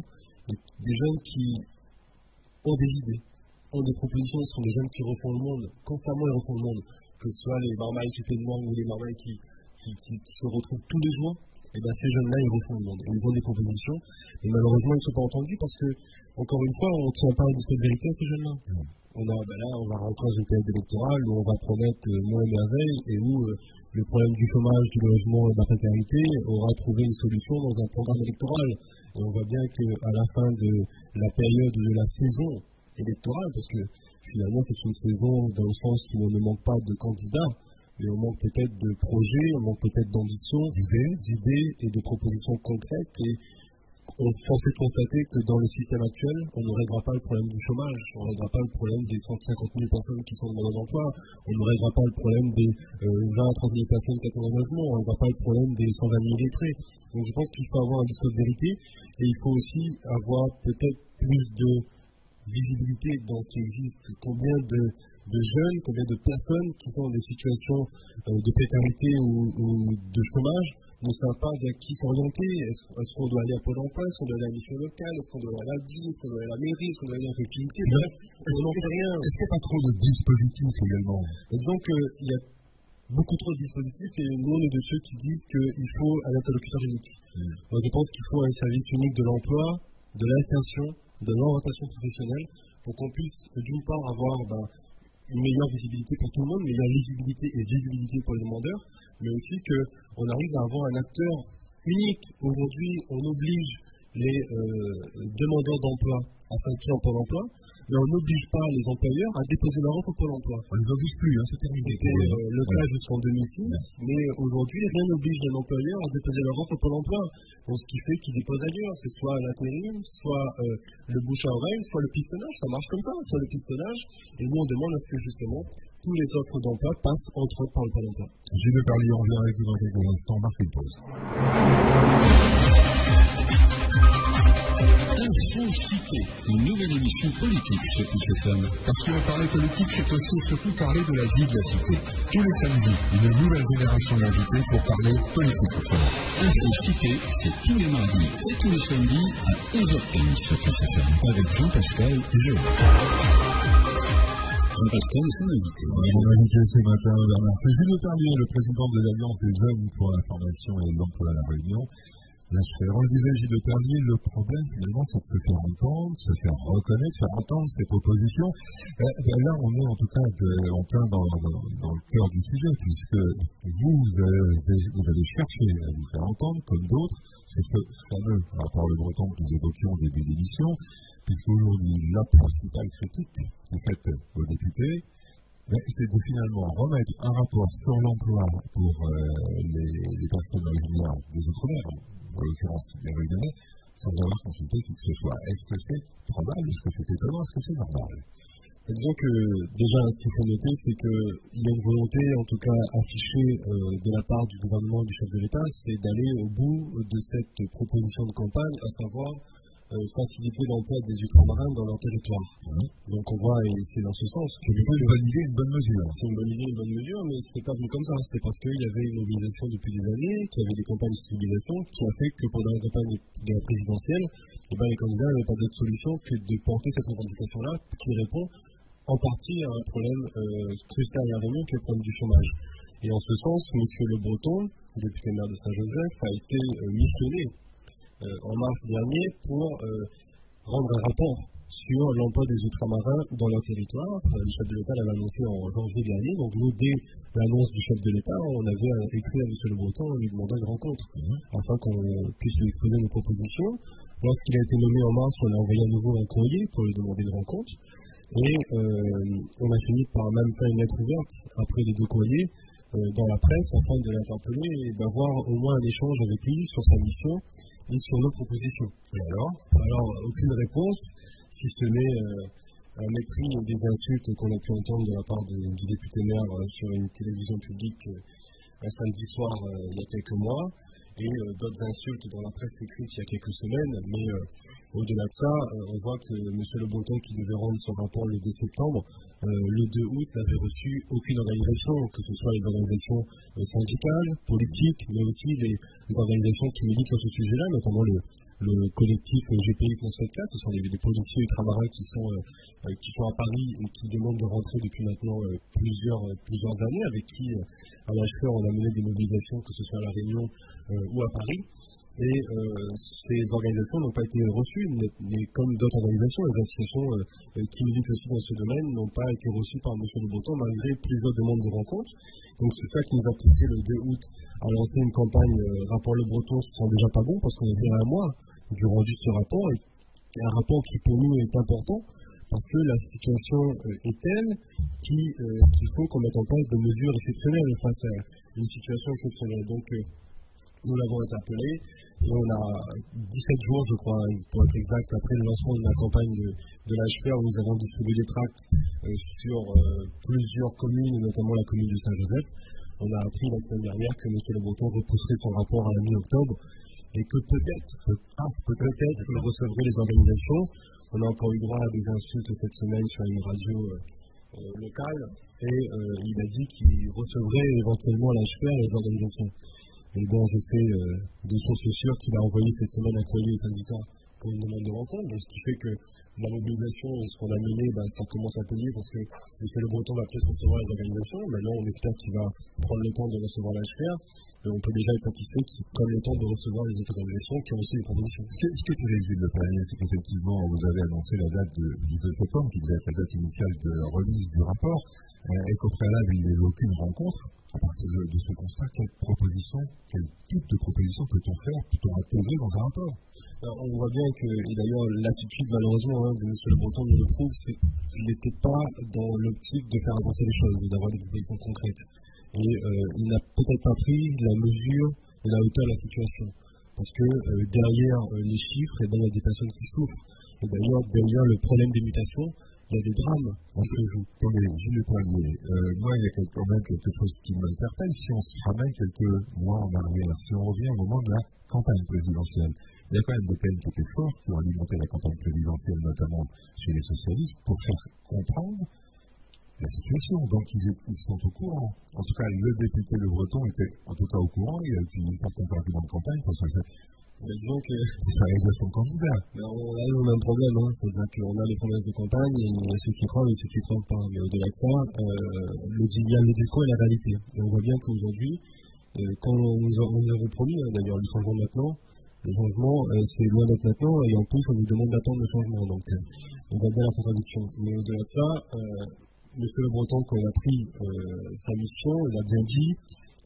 et des jeunes qui ont des idées, ont des propositions. Ce sont des jeunes qui refont le monde, constamment ils refont le monde, que ce soit les marmailles supplémentaires ou les marmailles qui se retrouvent tous les jours. Et ces jeunes-là, ils refont le monde. Ils ont des propositions, et malheureusement, ils ne sont pas entendus parce que, encore une fois, on ne tient pas un discours de vérité à ces jeunes-là. On va rentrer dans une période électorale où on va promettre moins et merveilles, et où le problème du chômage, du logement et de la précarité aura trouvé une solution dans un programme électoral. Et on voit bien qu'à la fin de la période de la saison électorale, parce que finalement, c'est une saison dans le sens où on ne manque pas de candidats, mais on manque peut-être de projets, on manque peut-être d'ambition, d'idées et de propositions concrètes. Et on fait constater que dans le système actuel, on ne réglera pas le problème du chômage, on ne réglera pas le problème des 150 000 personnes qui sont demandeurs d'emploi, on ne réglera pas le problème des 20 à 30 000 personnes qui attendent un logement, on ne réglera pas le problème des 120 000 lettrés. Donc je pense qu'il faut avoir un discours de vérité, et il faut aussi avoir peut-être plus de visibilité dans ce qui existe. Combien de jeunes, combien de personnes qui sont dans des situations de précarité ou de chômage ne savent pas vers qui s'orienter. Est-ce qu'on doit aller à Pôle emploi, est-ce qu'on doit aller à la mission locale, est-ce qu'on doit aller à l'ADI, est-ce qu'on doit aller à la mairie, est-ce qu'on doit aller à la collectivité? Bref, on n'en sait rien. Est-ce qu'il n'y a pas trop de dispositifs également? Donc il y a beaucoup trop de dispositifs, et nous on est de ceux qui disent qu'il faut un interlocuteur unique. Moi je pense qu'il faut un service unique de l'emploi, de l'insertion, de l'orientation professionnelle, pour qu'on puisse d'une part avoir une meilleure visibilité pour tout le monde, une meilleure lisibilité et visibilité pour les demandeurs, mais aussi qu'on arrive à avoir un acteur unique. Aujourd'hui, on oblige les demandeurs d'emploi à s'inscrire en Pôle emploi, mais on n'oblige pas les employeurs à déposer leur offre au Pôle emploi. On ne les oblige plus, c'est terminé. C'était le cas jusqu'en 2006, mais aujourd'hui, rien n'oblige les employeurs à déposer leur offre au Pôle emploi. Donc, ce qui fait qu'ils déposent ailleurs, c'est soit l'intérim, soit le bouche à oreille, soit le pistonnage. Ça marche comme ça, soit le pistonnage. Et nous, on demande à ce que justement, tous les offres d'emploi passent entre autres par le Pôle emploi. Gilles Leperlier, on revient avec vous dans quelques instants. Marque une pause. Info-Cité, une nouvelle émission politique sur Touche FM. Parce que parler politique, c'est aussi et surtout parler de la vie de la cité. Tous les samedis, une nouvelle génération d'invités pour parler politique. Info-Cité, c'est tous les mardis et tous les samedis à 11h15 sur Touche FM avec Jean-Pascal Géant. Jean-Pascal est son invité. Mon invité ce matin, Bernard, c'est Gilles Leperlier, le président de l'Alliance des jeunes pour l'information et l'emploi à la Réunion. On le disait, Gilles Leperlier, le problème finalement c'est de se faire entendre, se faire reconnaître, faire entendre ses propositions. Là on est en tout cas en plein dans le cœur du sujet, puisque vous avez cherché à vous faire entendre comme d'autres. C'est ce fameux rapport Le Breton que nous évoquions au début de l'émission, puisqu'aujourd'hui la principale critique qui est faite aux députés, c'est de finalement remettre un rapport sur l'emploi pour les personnes originaires des Outre-mer, en l'occurrence les Réunionnais, sans avoir consulté qui que ce soit. Est-ce que c'est probable? Est-ce que c'est étonnant? Est-ce que c'est normal? Disons que déjà, ce qu'il faut noter, c'est qu'il y a une volonté, en tout cas affichée de la part du gouvernement, du chef de l'État, c'est d'aller au bout de cette proposition de campagne, à savoir faciliter l'emploi des ultramarins dans leur territoire. Donc on voit, et c'est dans ce sens que c'est une bonne idée, une bonne mesure. C'est une bonne idée, une bonne mesure, mais c'est pas venu comme ça. C'est parce qu'il y avait une mobilisation depuis des années, qu'il y avait des campagnes de sensibilisation, qui a fait que pendant la campagne de la présidentielle, les candidats n'avaient pas d'autre solution que de porter cette revendication-là, qui répond en partie à un problème crucial à la Réunion, qui est le problème du chômage. Et en ce sens, M. Le Breton, député maire de Saint-Joseph, a été missionné en mars dernier pour rendre un rapport sur l'emploi des ultramarins dans leur territoire. Le chef de l'État l'avait annoncé en janvier dernier. Donc nous, dès l'annonce du chef de l'État, on avait écrit à M. Le Breton en lui demandant une rencontre afin qu'on puisse lui exposer nos propositions. Lorsqu'il a été nommé en mars, on a envoyé à nouveau un courrier pour lui demander une rencontre. Et on a fini par même faire une lettre ouverte après les deux courriers dans la presse afin de l'interpeller et d'avoir au moins un échange avec lui sur sa mission et sur nos propositions. Et alors, aucune réponse, si ce n'est un mépris et des insultes qu'on a pu entendre de la part du député maire sur une télévision publique un samedi soir il y a quelques mois, et d'autres insultes dans la presse écrite il y a quelques semaines. Mais au-delà de ça, on voit que M. Le Breton, qui devait rendre son rapport le 2 septembre, le 2 août n'avait reçu aucune organisation, que ce soit les organisations syndicales, politiques, mais aussi les organisations qui militent sur ce sujet-là, notamment le collectif GPI 174. Ce sont des policiers ultramarins qui sont à Paris et qui demandent de rentrer depuis maintenant plusieurs années, avec qui à l'HFR on a mené des mobilisations, que ce soit à La Réunion ou à Paris. Et ces organisations n'ont pas été reçues, mais comme d'autres organisations, les associations qui militent aussi dans ce domaine n'ont pas été reçues par M. Le Breton, malgré plusieurs demandes de rencontres. Donc c'est ça qui nous a poussé le 2 août à lancer une campagne rapport Le Breton, ce sent déjà pas bon, parce qu'on est déjà à un mois du rendu de ce rapport, et un rapport qui pour nous est important, parce que la situation est telle qu'il faut qu'on mette en place des mesures exceptionnelles face à une situation exceptionnelle. Donc nous l'avons interpellé, et on a 17 jours, je crois, pour être exact, après le lancement de la campagne de l'HFR, où nous avons distribué des tracts sur plusieurs communes, notamment la commune de Saint-Joseph. On a appris la semaine dernière que M. Le Breton repousserait son rapport à la mi-octobre, et que peut-être il recevrait les organisations. On a encore eu droit à des insultes cette semaine sur une radio locale, et il a dit qu'il recevrait éventuellement l'HFR et les organisations. Et bon, je sais de sources sûres qu'il a envoyé cette semaine un courrier aux syndicats pour une demande de rencontre. Donc, ce qui fait que la mobilisation, ce qu'on a mené, ça commence à payer parce que M. Le Breton va peut-être recevoir les organisations. Maintenant, on espère qu'il va prendre le temps de recevoir l'HCR. On peut déjà être satisfait qu'il prenne le temps de recevoir les autres organisations qui ont aussi des propositions. Ce qui est très utile de Panier, c'est qu'effectivement, vous avez annoncé la date du 2 septembre, qui devait être la date initiale de remise du rapport, et qu'au préalable, il n'y avait aucune rencontre. À partir de ce constat, quel type de proposition peut-on faire, peut-on intégrer dans un rapport? Alors, on voit bien que, et d'ailleurs, l'attitude, malheureusement, de M. Le Breton nous le prouve, c'est qu'il n'était pas dans l'optique de faire avancer les choses, d'avoir des propositions concrètes. Et il n'a peut-être pas pris la mesure et la hauteur de la situation. Parce que derrière les chiffres, il y a des personnes qui souffrent. Et d'ailleurs, derrière le problème des mutations, il y a des drames qui se jouent. Attendez, Gilles Poirier, moi, il y a quand même quelque chose qui m'interpelle. Si on se ramène quelques mois en arrière, si on revient au moment de la campagne présidentielle, il y a quand même des thèmes qui étaient forts, qui ont alimenté la campagne présidentielle, notamment chez les socialistes, pour faire comprendre la situation. Donc, ils sont au courant. En tout cas, le député Le Breton était en tout cas au courant. Il a utilisé certains arguments de campagne pour ça. Disons que ça aide à son candidat. On a un problème, c'est-à-dire qu'on a les promesses de campagne, et il y a ceux qui croient et ceux qui ne croient pas. Mais au-delà de ça, il y a le discours et la réalité. Et on voit bien qu'aujourd'hui, quand on nous avait promis, d'ailleurs, le changement maintenant, le changement, c'est loin d'être maintenant, et en plus, on nous demande d'attendre le changement. Donc, on voit bien la contradiction. Mais au-delà de ça, M. Le Breton, quand il a pris sa mission, il a bien dit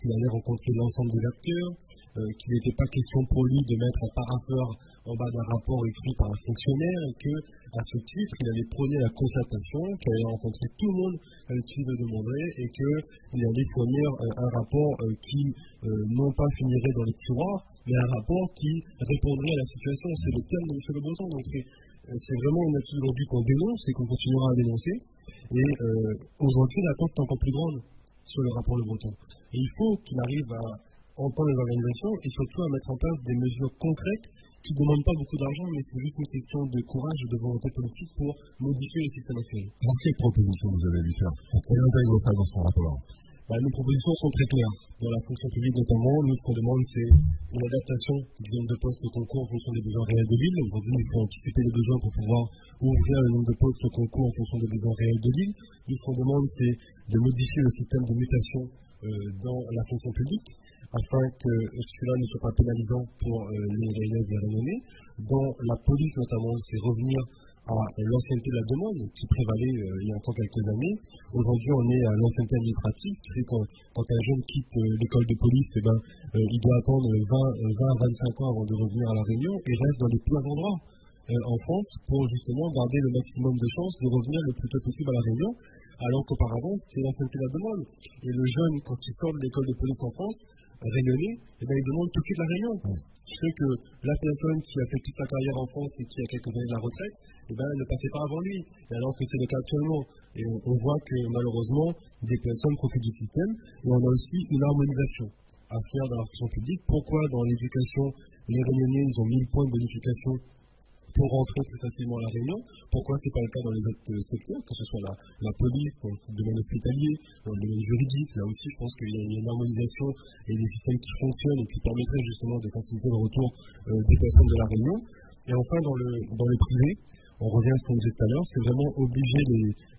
qu'il allait rencontrer l'ensemble des acteurs, qu'il n'était pas question pour lui de mettre un parapheur en bas d'un rapport écrit par un fonctionnaire, et qu'à ce titre, il allait prôner la concertation, qu'il allait rencontrer tout le monde qui le demandait, et qu'il allait fournir un rapport qui, non pas finirait dans les tiroirs, mais un rapport qui répondrait à la situation. C'est le thème de M. Le Breton. Donc c'est vraiment une attitude aujourd'hui qu'on dénonce et qu'on continuera à dénoncer. Et aujourd'hui, l'attente est encore plus grande sur le rapport Le Breton. Et il faut qu'il arrive à entendre les organisations et surtout à mettre en place des mesures concrètes qui ne demandent pas beaucoup d'argent, mais c'est juste une question de courage et de volonté politique pour modifier le système actuel. Alors, quelles propositions vous avez lui faire? Quelle intègre ça dans son rapport? Nos propositions sont très claires. Dans la fonction publique notamment, nous, ce qu'on demande, c'est une adaptation du nombre de postes au concours en fonction des besoins réels de l'île. Aujourd'hui, il faut anticiper les besoins pour pouvoir ouvrir le nombre de postes au concours en fonction des besoins réels de l'île. Nous, ce qu'on demande, c'est de modifier le système de mutation dans la fonction publique, afin que cela ne soit pas pénalisant pour les Réunionnaises et les Réunionnais. Dans la police notamment, c'est revenir à l'ancienneté de la demande qui prévalait il y a encore quelques années. Aujourd'hui, on est à l'ancienneté administrative, qui fait que quand un jeune quitte l'école de police, il doit attendre 20 à 25 ans avant de revenir à La Réunion et reste dans les pires endroits en France pour justement garder le maximum de chances de revenir le plus tôt possible à La Réunion, alors qu'auparavant, c'était l'ancienneté de la demande. Et le jeune, quand il sort de l'école de police en France, réunionnais, il demande tout de suite la Réunion. Ce qui fait que la personne qui a fait toute sa carrière en France et qui a quelques années de la retraite, elle ne passait pas avant lui. Et alors que c'est le cas actuellement. Et on voit que malheureusement, des personnes profitent du système. Et on a aussi une harmonisation à faire dans la fonction publique. Pourquoi dans l'éducation, les Réunionnais, ils ont 1000 points de bonification pour rentrer plus facilement à La Réunion? Pourquoi ce n'est pas le cas dans les autres secteurs, que ce soit la police, dans le domaine hospitalier, dans le domaine juridique? Là aussi, je pense qu'il y a une harmonisation et des systèmes qui fonctionnent et qui permettraient justement de faciliter le retour des personnes de La Réunion. Et enfin, dans le privé, on revient à ce qu'on disait tout à l'heure, c'est vraiment obliger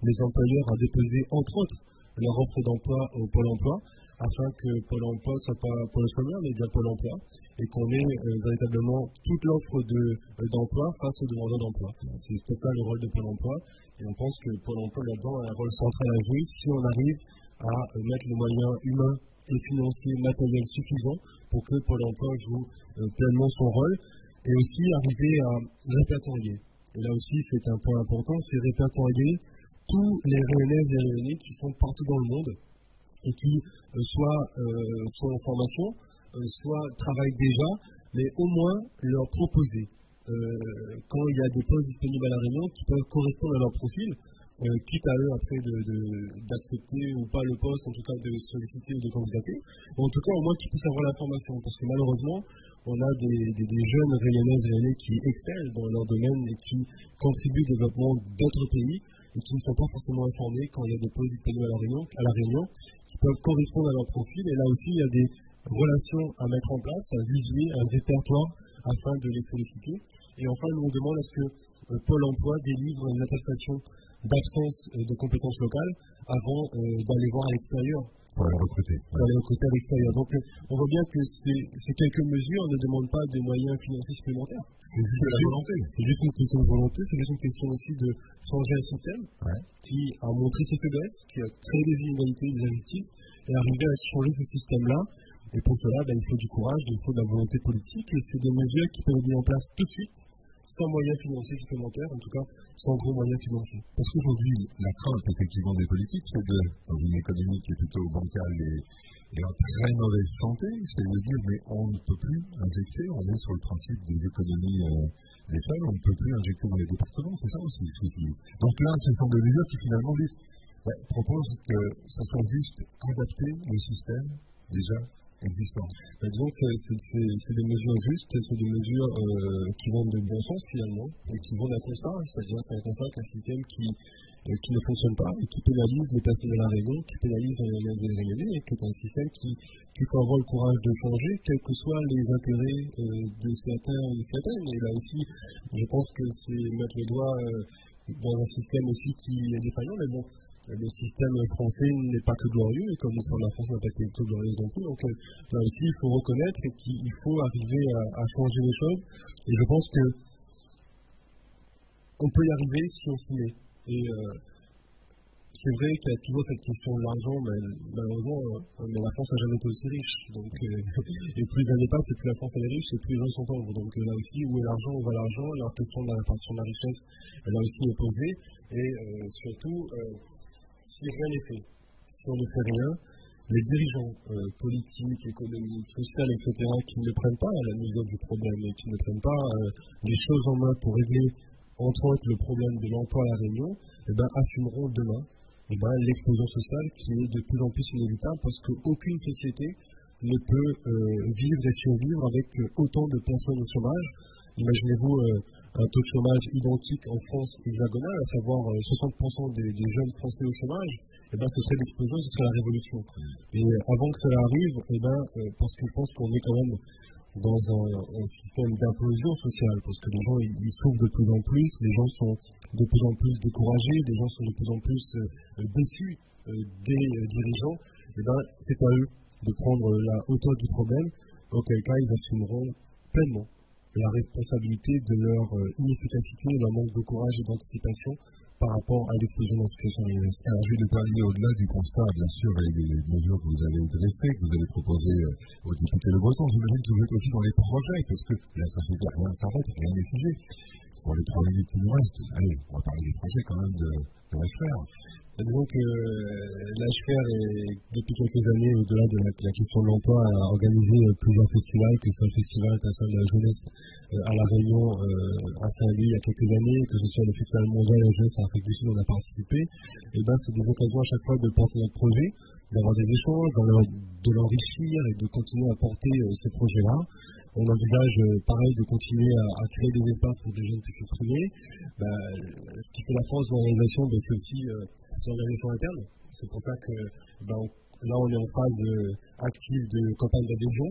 les employeurs à déposer, entre autres, leur offre d'emploi au Pôle emploi, afin que Pôle emploi ne soit pas Pôle chômeur, mais bien Pôle emploi, et qu'on ait véritablement toute l'offre d'emploi face aux demandeurs d'emploi. C'est peut-être là le rôle de Pôle emploi, et on pense que Pôle emploi là-dedans a un rôle central à jouer si on arrive à mettre les moyens humains et financiers, matériels suffisants pour que Pôle emploi joue pleinement son rôle, et aussi arriver à répertorier. Et là aussi, c'est un point important, c'est répertorier tous les Réunionnaises et Réunionnais qui sont partout dans le monde et qui soit en formation, soit travaillent déjà, mais au moins leur proposer, quand il y a des postes disponibles à La Réunion, qui peuvent correspondre à leur profil, quitte à eux après d'accepter ou pas le poste, en tout cas de solliciter ou de candidater, ou en tout cas au moins qu'ils puissent avoir l'information, parce que malheureusement, on a des jeunes Réunionnaises et Réunionnais qui excellent dans leur domaine et qui contribuent au développement d'autres pays et qui ne sont pas forcément informés quand il y a des postes disponibles à La Réunion, qui peuvent correspondre à leur profil. Et là aussi, il y a des relations à mettre en place, un vivier, un répertoire afin de les solliciter. Et enfin, nous on demande à ce que Pôle emploi délivre une attestation d'absence de compétences locales avant d'aller voir à l'extérieur. Pour les recruter. Pour les recruter à l'extérieur. Donc on voit bien que ces quelques mesures ne demandent pas de moyens financiers supplémentaires. C'est juste une question de volonté, c'est juste une question aussi de changer un système qui a montré ses faiblesses, qui a créé des inégalités, des injustices, et arriver à changer ce système-là. Et pour cela, il faut du courage, il faut de la volonté politique, et c'est des mesures qui peuvent être mises en place tout de suite, sans moyens financiers supplémentaires, en tout cas sans gros moyens financiers. Parce qu'aujourd'hui, la crainte effectivement des politiques, c'est dans une économie qui est plutôt bancale et en très mauvaise santé, c'est de dire mais on ne peut plus injecter, on est sur le principe des économies des salles, on ne peut plus injecter dans les départements, c'est ça aussi. Donc là, ce sont des mesures qui finalement proposent que ça soit juste adapter le système déjà existant. Disons que c'est des mesures justes, c'est des mesures qui vont de bon sens finalement, et qui vont d'un constat, c'est-à-dire c'est un constat qu'un système qui ne fonctionne pas, et qui pénalise les personnes de la Réunion, qui pénalise les Réunionnais, et qui est un système qui peut avoir le courage de changer, quels que soient les intérêts de certains ou de certaines. Et là aussi, je pense que c'est mettre le doigt dans un système aussi qui est défaillant, mais bon, le système français n'est pas que glorieux, et comme l'histoire de la France n'a pas été que glorieuse non plus. Donc là aussi, il faut reconnaître qu'il faut arriver à changer les choses. Et je pense que on peut y arriver si on s'y met. Et c'est vrai qu'il y a toujours cette question de l'argent, mais malheureusement, la France n'a jamais été aussi riche. Donc, et plus les années passent, et plus la France elle est riche, et plus les gens sont pauvres. Donc là aussi, où est l'argent, où va l'argent, la question de la répartition de la richesse, là aussi est posée. Et surtout, si rien n'est fait, si on ne fait rien, les dirigeants politiques, économiques, sociaux, etc., qui ne prennent pas la mesure du problème et qui ne prennent pas les choses en main pour régler, entre autres, le problème de l'emploi à La Réunion, assumeront demain l'explosion sociale qui est de plus en plus inévitable parce qu'aucune société ne peut vivre et survivre avec autant de personnes au chômage. Imaginez-vous un taux de chômage identique en France hexagonale, à savoir 60% des jeunes Français au chômage, ce serait l'explosion, ce serait la révolution. Et avant que cela arrive, parce que je pense qu'on est quand même dans un système d'implosion sociale, parce que les gens ils souffrent de plus en plus, les gens sont de plus en plus découragés, les gens sont de plus en plus déçus des dirigeants, c'est à eux de prendre la hauteur du problème, auquel cas ils assumeront pleinement la responsabilité de leur inefficacité, de leur manque de courage et d'anticipation par rapport à l'explosion de la situation réunionnaise. Alors, je vais parler au-delà du constat, bien sûr, et des mesures que vous allez dresser, que vous allez proposer aux députés Le Breton. J'imagine que vous êtes aussi dans les projets, parce que là, ça fait rien ne s'arrête, rien n'est figé. Pour les 3 minutes qui nous restent, allez, on va parler des projets quand même de l'HFR. Disons que l'HFR est, depuis quelques années, au-delà de la question de l'emploi, a organisé plusieurs festivals, que ce soit le Festival international de la jeunesse à La Réunion, à Saint-Louis il y a quelques années, que ce soit le Festival mondial de la jeunesse en Afrique du Sud, on a participé. C'est des occasions à chaque fois de porter notre projet, d'avoir des échanges, de l'enrichir et de continuer à porter ces projets-là. On envisage, pareil, de continuer à créer des espaces pour que les jeunes puissent s'exprimer. Ce qui fait la force de l'organisation, c'est aussi l'organisation interne. C'est pour ça que là, on est en phase active de campagne d'adhésion.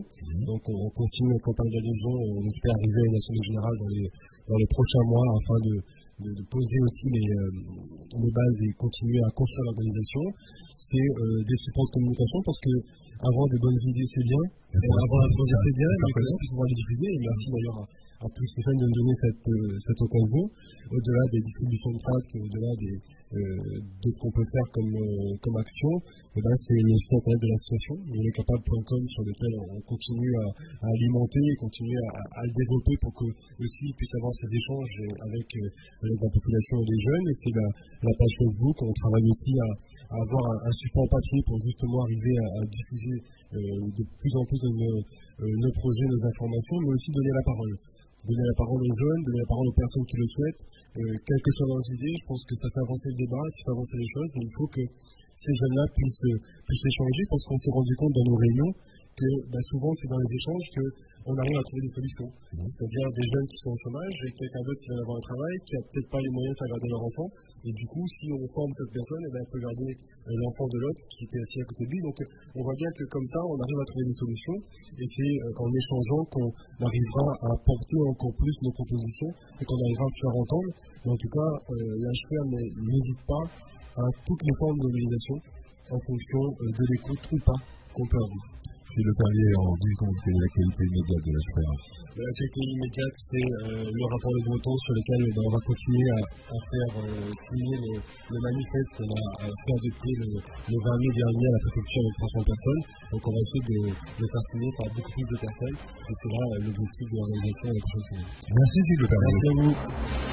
Donc, on continue la campagne d'adhésion. On espère arriver à une assemblée générale dans les prochains mois afin de poser aussi les bases et continuer à construire l'organisation. C'est des supports de communication parce que avoir des bonnes idées, c'est bien. Avoir un projet, c'est bien. Mais il faut pouvoir les diffuser. Et merci d'ailleurs à tous ces jeunes de me donner cette occasion. Au-delà des distributions de tracts, au-delà de ce qu'on peut faire comme action, c'est le site internet de l'association, lelecapable.com, sur lequel on continue à alimenter et continuer à le développer pour que aussi il puisse avoir ces échanges avec la population et les jeunes. Et c'est la page Facebook. On travaille aussi à avoir un support papier pour justement arriver à diffuser de plus en plus nos projets, nos informations, mais aussi donner la parole. Donner la parole aux jeunes, donner la parole aux personnes qui le souhaitent, quelles que soient leurs idées. Je pense que ça fait avancer le débat, ça fait avancer les choses, et il faut que ces jeunes-là puissent échanger, parce qu'on s'est rendu compte dans nos réunions que souvent c'est dans les échanges qu'on arrive à trouver des solutions. C'est-à-dire des jeunes qui sont au chômage et quelqu'un d'autre qui vient d'avoir un travail, qui n'a peut-être pas les moyens de faire garder leur enfant. Et du coup, si on forme cette personne, elle peut garder l'enfant de l'autre qui était assis à côté de lui. Donc on voit bien que comme ça, on arrive à trouver des solutions. Et c'est en échangeant qu'on arrivera à porter encore plus nos propositions et qu'on arrivera à se faire entendre. Mais en tout cas, l'HPR n'hésite pas à toutes les formes d'organisation en fonction de l'écoute ou pas qu'on peut avoir. Et le palier en 10 secondes, c'est la qualité immédiate de l'HPR. La qualité immédiate, c'est le rapport de Breton sur lequel on va continuer à faire signer le manifeste qu'on a fait adopter le 20 mai dernier à la préfecture avec 300 personnes. Donc on va essayer de le faire signer par beaucoup plus de personnes. Et c'est là l'objectif de l'organisation de la prochaine semaine. Merci Gilles Le Perrier. Merci à vous.